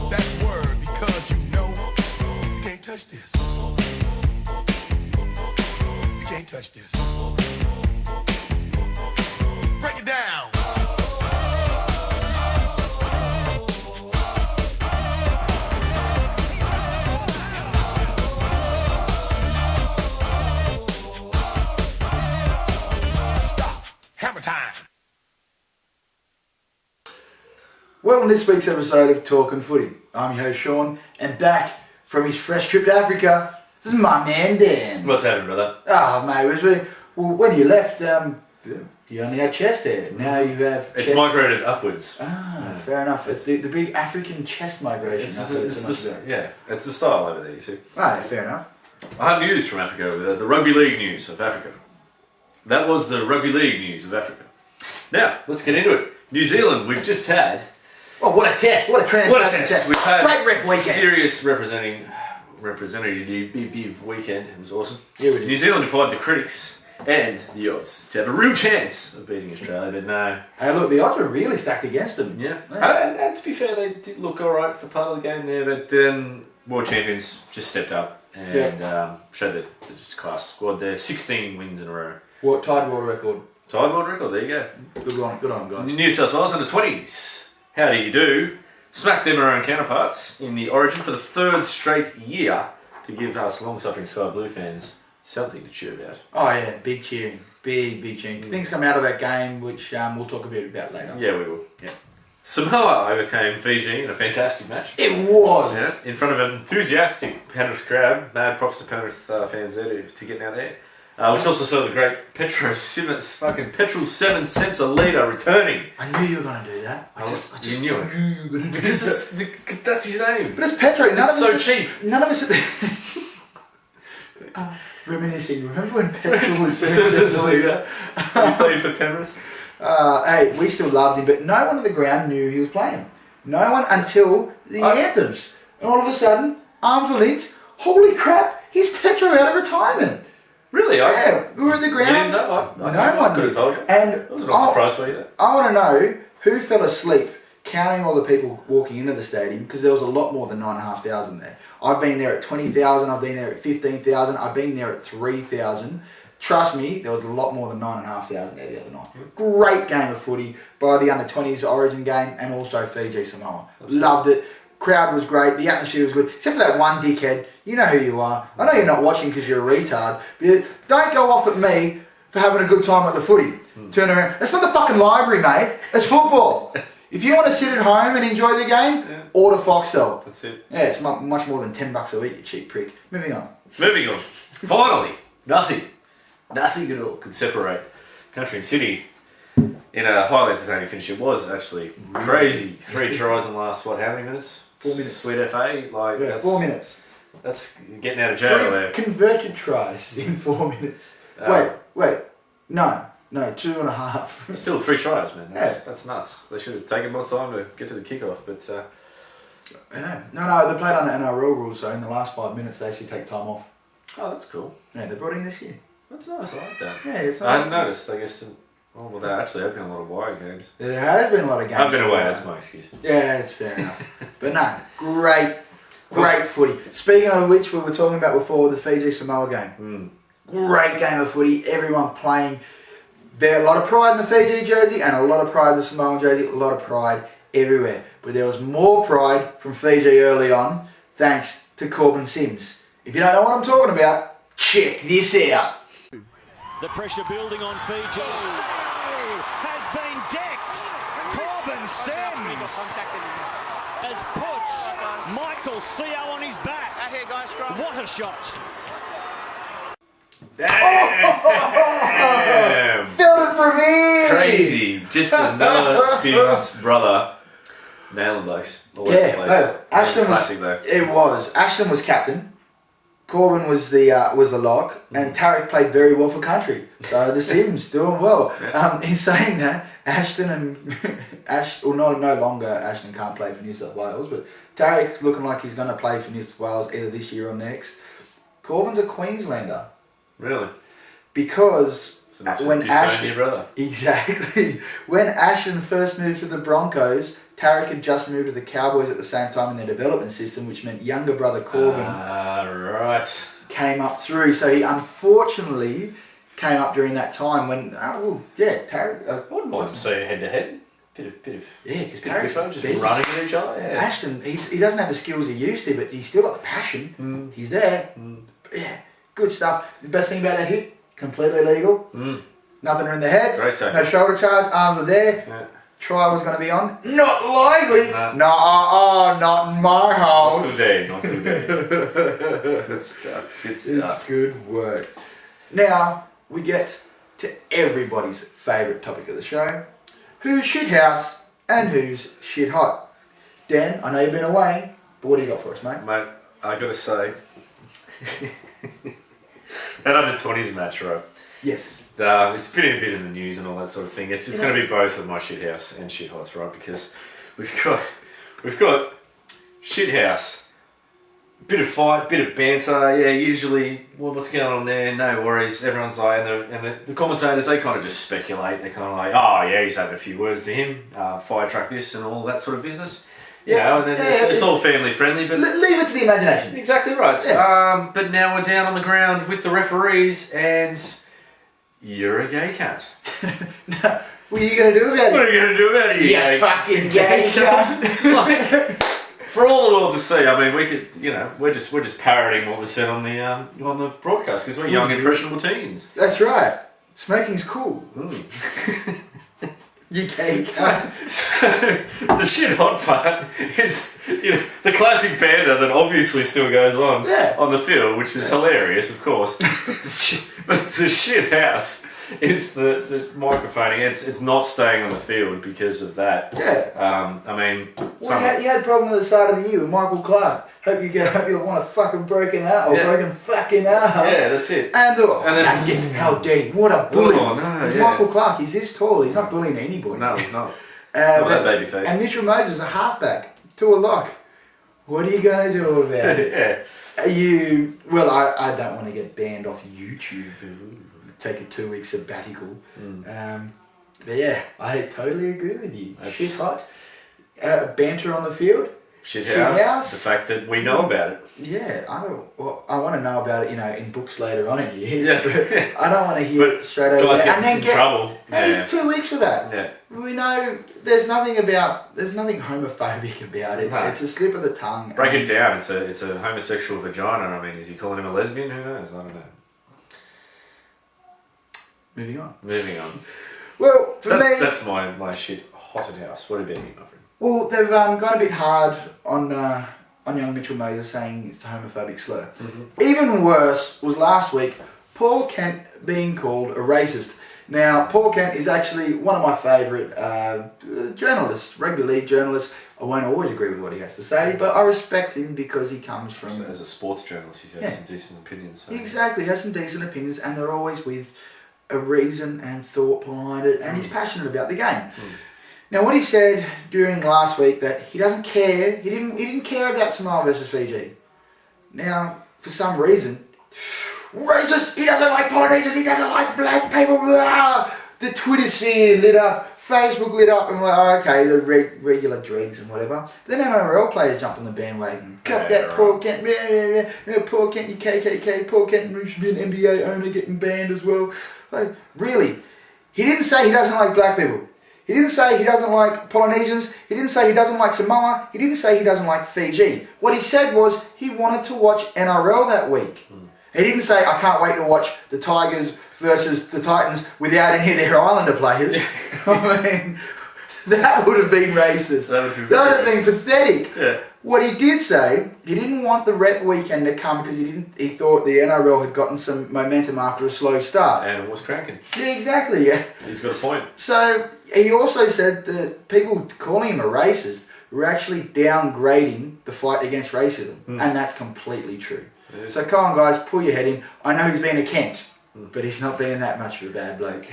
That's word, because you can't touch this. You can't touch this. Break it down. Stop. Hammer time. Well, in this week's episode of Talking Footy, I'm your host Sean, and back from his fresh trip to Africa, this is my man Dan. What's happening, brother? Oh, mate, when you left, you only had chest hair. Now you have It's chest... migrated upwards. Fair enough. It's the big African chest migration. It's the style over there, you see. Ah, fair enough. I have news from Africa, the rugby league news of Africa. That was the rugby league news of Africa. Now, let's get into it. New Zealand, we've just had... Oh, what a test! What a transatlantic test! We've had great rep weekend. Serious representative weekend. It was awesome. Yeah, we did. New Zealand defied the critics and the odds to have a real chance of beating Australia, but no. Hey, look, the odds were really stacked against them. Yeah. And to be fair, they did look alright for part of the game there, but then world champions just stepped up and showed that they're just a class squad there. 16 wins in a row. What tied world record? Tied world record, there you go. Good on, guys. New South Wales under 20s. How do you do? Smacked them our own counterparts in the Origin for the third straight year to give us long-suffering Sky Blue fans something to cheer about. Oh yeah, big cheering. Big cheering. Things come out of that game, which we'll talk a bit about later. Yeah, we will. Yeah. Samoa overcame Fiji in a fantastic match. It was! Yeah, in front of an enthusiastic Penrith crowd. Mad props to Penrith fans there to getting out there. Which also saw the great petrol 7 cents a litre returning. I knew you were going to do that. I just knew it. knew you were going to do Because that. that's his name. But it's Petro. It's cheap. None of us... reminiscing. Remember when petrol was 7 cents a litre? He played for Penrith. Hey, we still loved him, but no one on the ground knew he was playing. No one until the anthems. And all of a sudden, arms were linked. Holy crap, he's Petro out of retirement. Really? Yeah, we were in the ground. You didn't know? No one could have told you. And that was not a surprise for you there. I want to know who fell asleep counting all the people walking into the stadium, because there was a lot more than 9,500 there. I've been there at 20,000, I've been there at 15,000, I've been there at 3,000. Trust me, there was a lot more than 9,500 there the other night. Great game of footy by the under-20s Origin game, and also Fiji Samoa. Loved it. Crowd was great, the atmosphere was good, except for that one dickhead. You know who you are. I know you're not watching because you're a retard, but don't go off at me for having a good time at the footy. Turn around. That's not the fucking library, mate. It's football. If you want to sit at home and enjoy the game, order Foxtel. That's it. Yeah, it's much more than $10 a week, you cheap prick. Moving on. Finally, nothing at all could separate country and city in a highly entertaining finish. It was actually crazy. 3 tries in the last, how many minutes? 4 minutes. Sweet FA. That's 4 minutes. That's getting out of jail 3 there. converted tries in 4 minutes. Wait. No, 2.5. Still 3 tries, man. That's nuts. They should have taken more time to get to the kickoff, but... No, they played under NRL rules, so in the last 5 minutes they actually take time off. Oh, that's cool. Yeah, they brought in this year. That's nice, I like that. Yeah, it's nice. I hadn't noticed, I guess... there actually have been a lot of wire games. There has been a lot of games. I've been away, that's my excuse. Yeah, it's fair enough. But no, great footy. Speaking of which, we were talking about before, the Fiji Samoa game. Great game of footy, everyone playing. There a lot of pride in the Fiji jersey and a lot of pride in the Samoan jersey, a lot of pride everywhere. But there was more pride from Fiji early on, thanks to Corbin Sims. If you don't know what I'm talking about, check this out. The pressure building on Fiji. Has been decked. Corbin Sims has put Michael Seo on his back. What a shot. Damn. Filled it for me. Crazy. Just another Sims brother. Nailing those. Ashton classic was. Though. It was. Ashton was captain. Corbin was the lock, and Tarek played very well for country. So the Sims doing well. In saying that, Ashton and no longer Ashton can't play for New South Wales, but Tarek's looking like he's going to play for New South Wales either this year or next. Corbin's a Queenslander. Really? Because when Ashton, your brother. Exactly. When Ashton first moved to the Broncos, Tarek had just moved to the Cowboys at the same time in their development system, which meant younger brother Corbin Right. came up through. So he unfortunately came up during that time when, Tarek. I wouldn't mind to see a head-to-head. Bit of Because Tarek's just big. running at each other. Yeah. Ashton, he doesn't have the skills he used to, but he's still got the passion. He's there. Yeah, good stuff. The best thing about that hit, completely legal. Nothing in the head. Great tackle. No shoulder charge. Arms were there. Yeah. Try was going to be on. Not likely. No. Not in my house. Not today. Good stuff. It's good work. Now we get to everybody's favourite topic of the show: who's shit house and who's shit hot. Dan, I know you've been away, but what do you got for us, mate? Mate, I gotta say, that under-20s match, right? Yes. It's been a bit in the news and all that sort of thing. It's going to be both of my shit house and shit hots, right? Because we've got shit house, bit of fight, bit of banter. Yeah, usually what's going on there? No worries. Everyone's like, and the commentators, they kind of just speculate. They kind of like, oh yeah, he's had a few words to him, fire truck this and all that sort of business. You know, and then it's all family friendly, but leave it to the imagination. Exactly right. Yeah. But now we're down on the ground with the referees and. You're a gay cunt. What are you going to do about it? What are you going to do about it? You fucking gay cunt. Like, for all the world to see, I mean, we could, we're just parroting what was said on the broadcast because we're young, impressionable teens. That's right. Smoking's cool. You gay cunt. So the shit hot part is, the classic banter that obviously still goes on on the field, which is hilarious, of course. But the shit house is the microphoning. It's not staying on the field because of that. Yeah. I mean, you had a problem at the start of the year with Michael Clark. Hope you want a fucking broken out or broken fucking out. Yeah, that's it. And then how dare what a bully! Oh, no, He's Michael Clark. He's this tall. He's not bullying anybody. No, he's not. Not that baby face. And Mitchell Moses, a halfback to a lock. What are you going to do about it? Yeah. Well, I don't want to get banned off YouTube. Take a 2-week sabbatical. But yeah, I totally agree with you. Shit hot. Banter on the field. Shit house. The fact that we know about it. Yeah, I want to know about it, in books later on in years. Yeah. But I don't want to hear it straight over. Guys get in trouble. It's 2 weeks for that. Yeah. We know there's nothing homophobic about it. No. It's a slip of the tongue. Break it down. It's a homosexual vagina. I mean, is he calling him a lesbian? Who knows? I don't know. Moving on. Well, that's my shit hotted house. What about you, my friend? Well, they've gone a bit hard on young Mitchell Moses, saying it's a homophobic slur. Even worse was last week, Paul Kent being called a racist. Now, Paul Kent is actually one of my favourite journalists, rugby league journalists. I won't always agree with what he has to say, but I respect him because he comes from... As a sports journalist, he has some decent opinions. So. Exactly, he has some decent opinions, and they're always with a reason and thought behind it, and he's passionate about the game. Now, what he said during last week, that he doesn't care, he didn't care about Samoa versus Fiji. Now, for some reason, racist, he doesn't like Polynesians, he doesn't like black people, blah. The Twitter sphere lit up, Facebook lit up, and we're like, okay, the regular dregs and whatever. Then NRL players jumped on the bandwagon. Cut that Paul Kent, Paul Kent, you KKK, Paul Kent should be an NBA owner getting banned as well. Like, really? He didn't say he doesn't like black people. He didn't say he doesn't like Polynesians. He didn't say he doesn't like Samoa. He didn't say he doesn't like Fiji. What he said was he wanted to watch NRL that week. He didn't say, I can't wait to watch the Tigers versus the Titans without any of their Islander players. I mean, that would have been racist. That would have been pathetic. Yeah. What he did say, he didn't want the rep weekend to come because he thought the NRL had gotten some momentum after a slow start. And it was cracking. Yeah, exactly. Yeah. He's got a point. So he also said that people calling him a racist were actually downgrading the fight against racism. And that's completely true. Yeah. So come on guys, pull your head in. I know he's been a Kent, but he's not been that much of a bad bloke.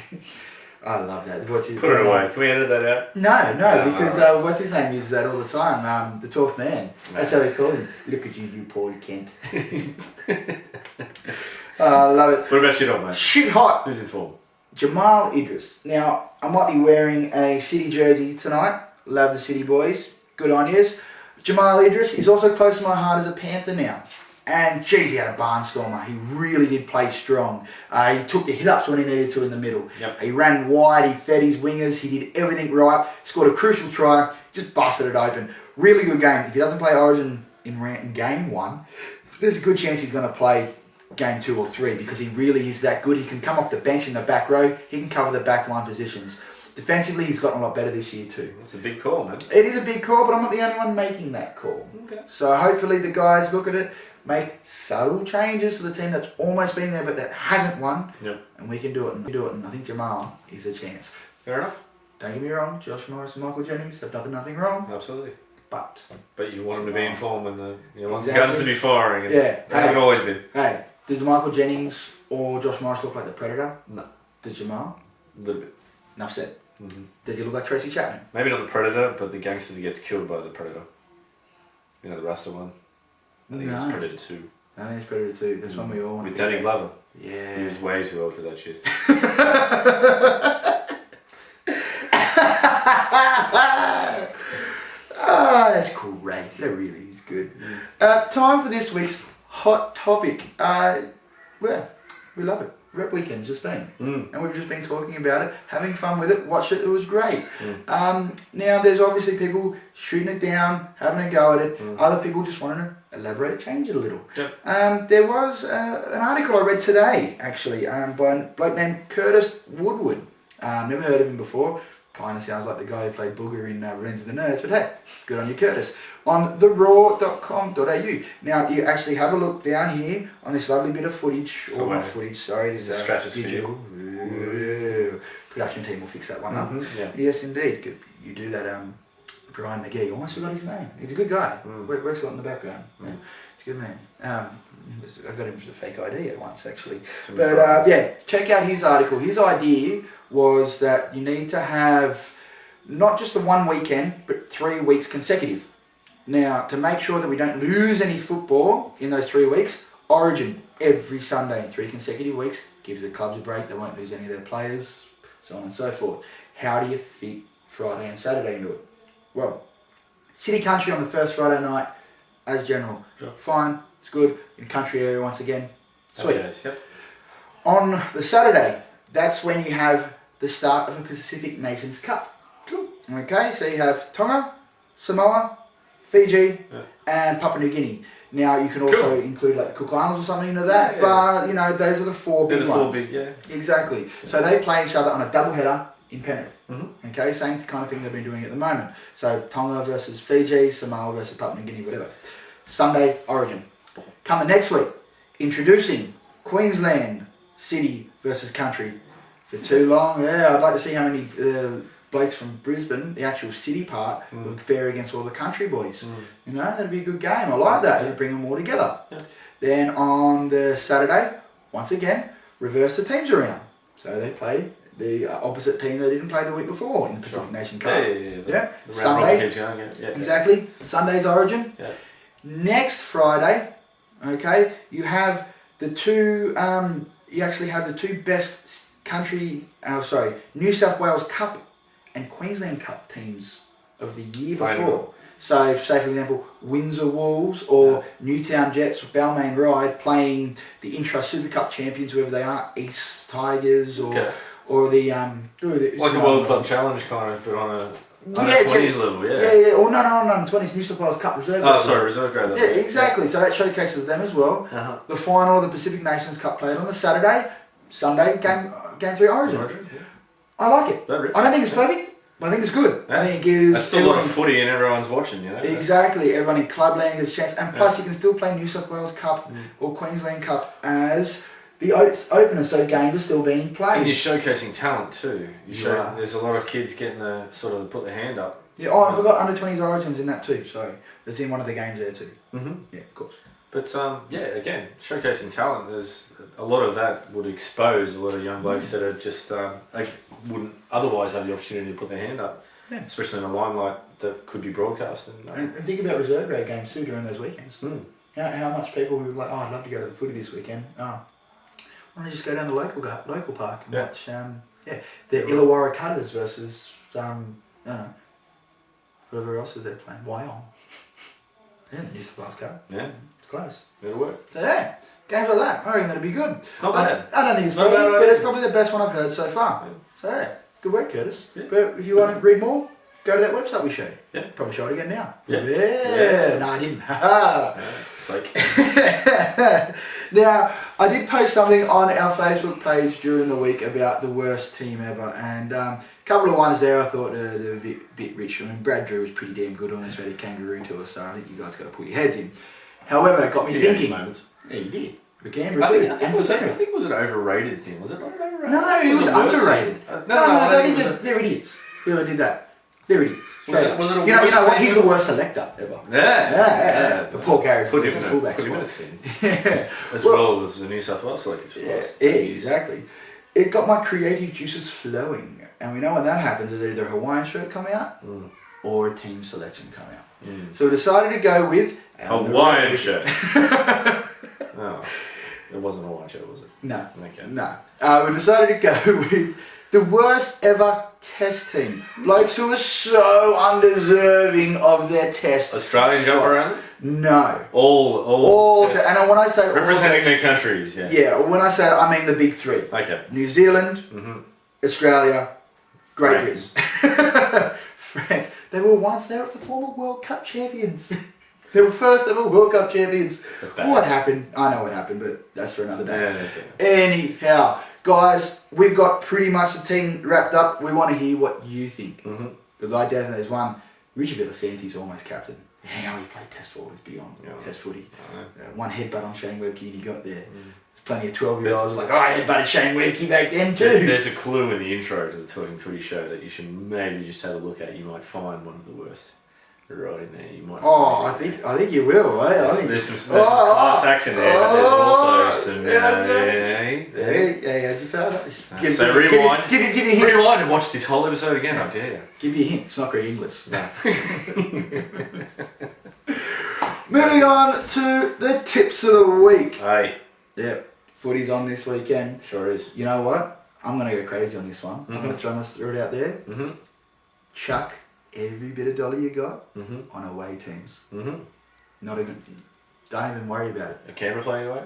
I love that. Put it away. Can we edit that out? No, because what's his name uses that all the time. The 12th man. That's how we call him. Look at you Paul Kent. I love it. What about shit hot, mate? Shit hot. Who's in form? Jamal Idris. Now, I might be wearing a City jersey tonight. Love the City boys. Good on yous. Jamal Idris is also close to my heart as a Panther now. And geez, he had a barnstormer. He really did play strong. He took the hit-ups when he needed to in the middle. Yep. He ran wide, he fed his wingers, he did everything right. Scored a crucial try, just busted it open. Really good game. If he doesn't play Origin in game 1, there's a good chance he's going to play game 2 or 3 because he really is that good. He can come off the bench in the back row. He can cover the back line positions. Defensively, he's gotten a lot better this year too. That's a big call, man. It is a big call, but I'm not the only one making that call. Okay. So hopefully the guys look at it, make subtle changes to the team that's almost been there but that hasn't won. Yep. And we can do it. And I think Jamal is a chance. Fair enough. Don't get me wrong, Josh Morris and Michael Jennings have done nothing wrong. Absolutely. But you want them to be in form when you want Exactly. the guns to be firing. And Yeah. They haven't always been. Hey, does Michael Jennings or Josh Morris look like the Predator? No. Does Jamal? A little bit. Enough said. Mm-hmm. Does he look like Tracy Chapman? Maybe not the Predator, but the gangster that gets killed by the Predator. You know, the Rasta one? I think it's No. Predator 2. I think it's Predator 2. That's one we all want With to Danny Glover. Yeah. He was way too old for that shit. That's great. That really is good. Time for this week's hot topic. Well, we love it. Rep Weekend's just been. And we've just been talking about it, having fun with it, watched it, it was great. Now, there's obviously people shooting it down, having a go at it. Other people just wanting to elaborate, change it a little. Yep. There was an article I read today, actually, by a bloke named Curtis Woodward. Never heard of him before. Kind of sounds like the guy who played Booger in Revenge of the Nerds, but hey, good on you, Curtis. On theraw.com.au. Now, you actually have a look down here on this lovely bit of footage, or not footage, sorry, this is stratosphere. Production team will fix that one up. Yeah. Yes, indeed. Good. You do that, Brian McGee. Almost forgot his name. He's a good guy. Works a lot in the background. Yeah. He's a good man. I got him as a fake ID at once, actually. But yeah, check out his article. His idea was that you need to have not just the one weekend, but 3 weeks consecutive. Now, to make sure that we don't lose any football in those 3 weeks, Origin every Sunday, 3 consecutive weeks, gives the clubs a break. They won't lose any of their players, so on and so forth. How do you fit Friday and Saturday into it? Well, City Country on the first Friday night, as general. Sure. Fine, it's good. In country area once again, sweet. Yes, yep. On the Saturday, that's when you have the start of the Pacific Nations Cup. Cool. Okay, so you have Tonga, Samoa, Fiji, and Papua New Guinea. Now you can also include like the Cook Islands or something into that, but you know those are the 4 big ones. Exactly. Yeah. So they play each other on a double header in Penrith. Okay, same kind of thing they've been doing at the moment. So Tonga versus Fiji, Samoa versus Papua New Guinea, whatever. Sunday Origin. Come the next week, introducing Queensland City versus Country. For too long, I'd like to see how many blokes from Brisbane, the actual city part, would fare against all the country boys. You know, that'd be a good game. I like that. It'd bring them all together. Then on the Saturday, once again, reverse the teams around. So they play the opposite team that didn't play the week before in the Pacific Nation Cup. The Sunday, yeah. exactly. Sunday's Origin. Next Friday, okay, you have the two. You actually have the 2 best New South Wales Cup and Queensland Cup teams of the year before. So, say for example, Windsor Wolves or Newtown Jets or Balmain Ride playing the Intra Super Cup champions, whoever they are, East Tigers or the like a World Club Challenge kind of, but on a 20s level, or no, 20s New South Wales Cup Reserve. Reserve grade level. Yeah, exactly. So that showcases them as well. The final of the Pacific Nations Cup played on the Saturday, Sunday game 3 Origin. I like it. I don't think it's perfect, but I think it's good. I think it gives. That's still a lot of footy and everyone's watching, you know. Exactly. Everyone in Clubland gets a chance, and plus you can still play New South Wales Cup or Queensland Cup as the opener, so games are still being played. And you're showcasing talent too. There's a lot of kids getting the put their hand up. Yeah. Oh, I forgot under 20s Origins in that too. Sorry, that's in one of the games there too. Yeah, of course. But again, showcasing talent. There's a lot of that would expose a lot of young blokes that are just wouldn't otherwise have the opportunity to put their hand up, especially in a limelight that could be broadcast. And think about reserve grade games too during those weekends. How much people who are like, I'd love to go to the footy this weekend. Why don't I just go down the local park and watch the Illawarra Cutters versus Whoever else is there playing. Wyong. Yeah, New South Wales Cup. Yeah, It's close. it'll work. So yeah, games like that. I reckon that'll be good. It's not bad. I don't think it's Not perfect, bad, but it's probably the best one I've heard so far. Yeah. So yeah, good work, Curtis. Yeah. But if you want to read more, go to that website we showed. Yeah. Probably show it again now. Yeah. Yeah. No, I didn't. Haha. It's like, Now, I did post something on our Facebook page during the week about the worst team ever, and a couple of ones there I thought they were a bit rich. I mean, Brad Drew was pretty damn good on this, where the kangaroo tour, so I think you guys got to put your heads in. However, it got me thinking. moments. Yeah, you did. The Canberra I did. think it was an overrated thing. Was it not an overrated? No, it was underrated. No, I I think think it was they're idiots. Whoever did that, they're idiots. Was Straight it- up. was it a you know worst what? team He's the ever? worst selector ever. Yeah. The Paul Garrett's Put him the in fullback put him in a squad. thing. Yeah. As Well, well as the New South Wales selectors for Yeah, us. exactly. It got my creative juices flowing, and we know when that happens is either a Hawaiian shirt come out or a team selection come out. So we decided to go with Hawaiian shirt. Oh, it wasn't a Hawaiian shirt, was it? No, Okay. no. We decided to go with the worst ever test team. Blokes who are so undeserving of their test. Australian jump spot. around? No. All And when I say all representing tests- their countries, yeah. yeah, when I say I mean the big three: Okay. New Zealand, Australia, Great France. Britain, France. They were once there the former World Cup champions. They were first ever World Cup champions. That's bad. What happened? I know what happened, but that's for another day. Yeah. Anyhow, guys, we've got pretty much the team wrapped up. We want to hear what you think. Because I definitely, there's one, Richard Villasanti's almost captain. How he played test football is beyond test footy. One headbutt on Shane Webke and he got there. There's plenty of 12-year-olds like, oh, I headbutted Shane Webke back then too. There's a clue in the intro to the Talking Footy show that you should maybe just have a look at. You might find one of the worst. Right in there, you might. Oh, I think you will. Eh? There's some class acts in there, but there's also some. Hey, as you found out. So rewind. Give you a hint. Rewind and watch this whole episode again. I dare you. Give you a hint. It's not great English. No. Moving on to the tips of the week. Hey, Yep, footy's on this weekend. sure is. You know what? I'm going to go crazy on this one. I'm going to throw it out there. Chuck every bit of dollar you got on away teams. Not even, don't even worry about it. A Canberra playing away?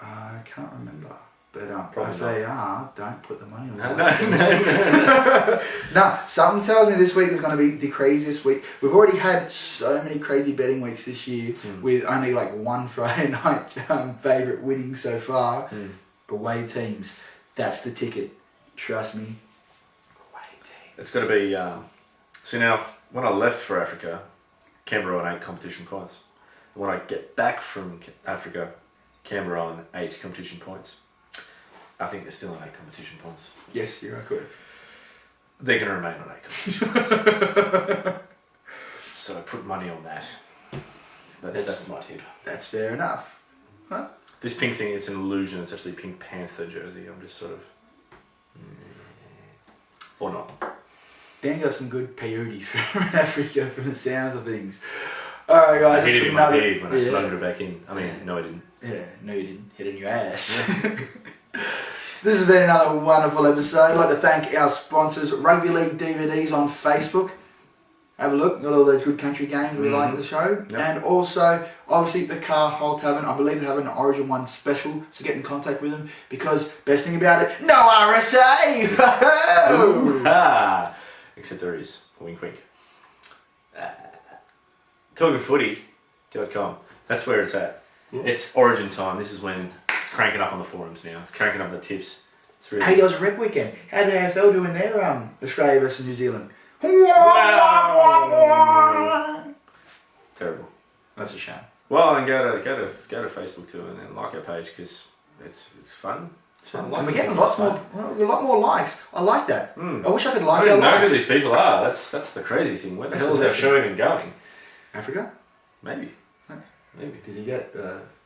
I can't remember. But Probably if they are, don't put the money on No, away teams. no. No, something tells me this week is going to be the craziest week. We've already had so many crazy betting weeks this year with only like one Friday night favourite winning so far. Away teams, that's the ticket. Trust me. Away team. It's got to be. See now, when I left for Africa, Canberra on 8 competition points. When I get back from Africa, Canberra on 8 competition points. I think they're still on 8 competition points. Yes, you're correct. They're going to remain on 8 competition points. So put money on that. That's my tip. That's fair enough. Huh? This pink thing, it's an illusion. It's actually a Pink Panther jersey. I'm just sort of... Or not. Dan got some good peyote from Africa from the sounds of things. Alright guys, I hit it in my head when I yeah. smuggled it back in. I mean, no I didn't. Yeah, no you didn't. Hit it in your ass. This has been another wonderful episode. I'd like to thank our sponsors, Rugby League DVDs on Facebook. Have a look, got all those good country games we like the show. Yep. And also, obviously, the Car Hole Tavern. I believe they have an Origin 1 special, so get in contact with them because best thing about it, no RSA! Ah! Except there is. Wink wink. TalkingFooty.com. That's where it's at. Yeah. It's Origin time. This is when it's cranking up on the forums now. It's cranking up the tips. It's really... Hey, there was a rep weekend. How did AFL do in their Australia versus New Zealand? Terrible. That's a shame. Well, and go to Facebook too and like our page because it's fun. It's fun. And we're getting a lot more likes. I like that. I wish I could I like don't our even know who likes. these people are. That's the crazy thing. Where the That's hell is the our show even going? Africa? Maybe. Maybe. Did you get?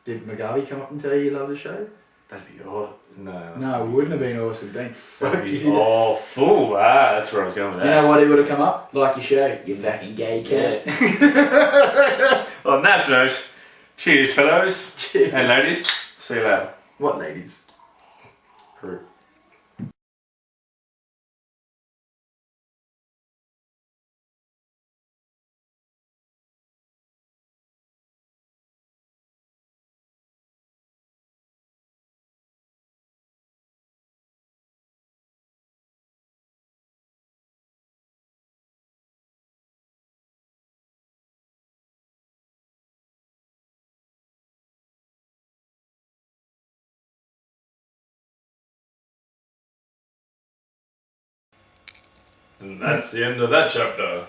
Did Mugabe come up and tell you you love the show? That'd be awesome. No. No, it wouldn't have been awesome. Don't fuck That'd be you. awful. Ah, that's where I was going with that. You know what he would have come up? Like your show. You fucking gay cat. On that note, cheers, fellows Cheers. and ladies. See you later. What ladies? Crew. And that's the end of that chapter.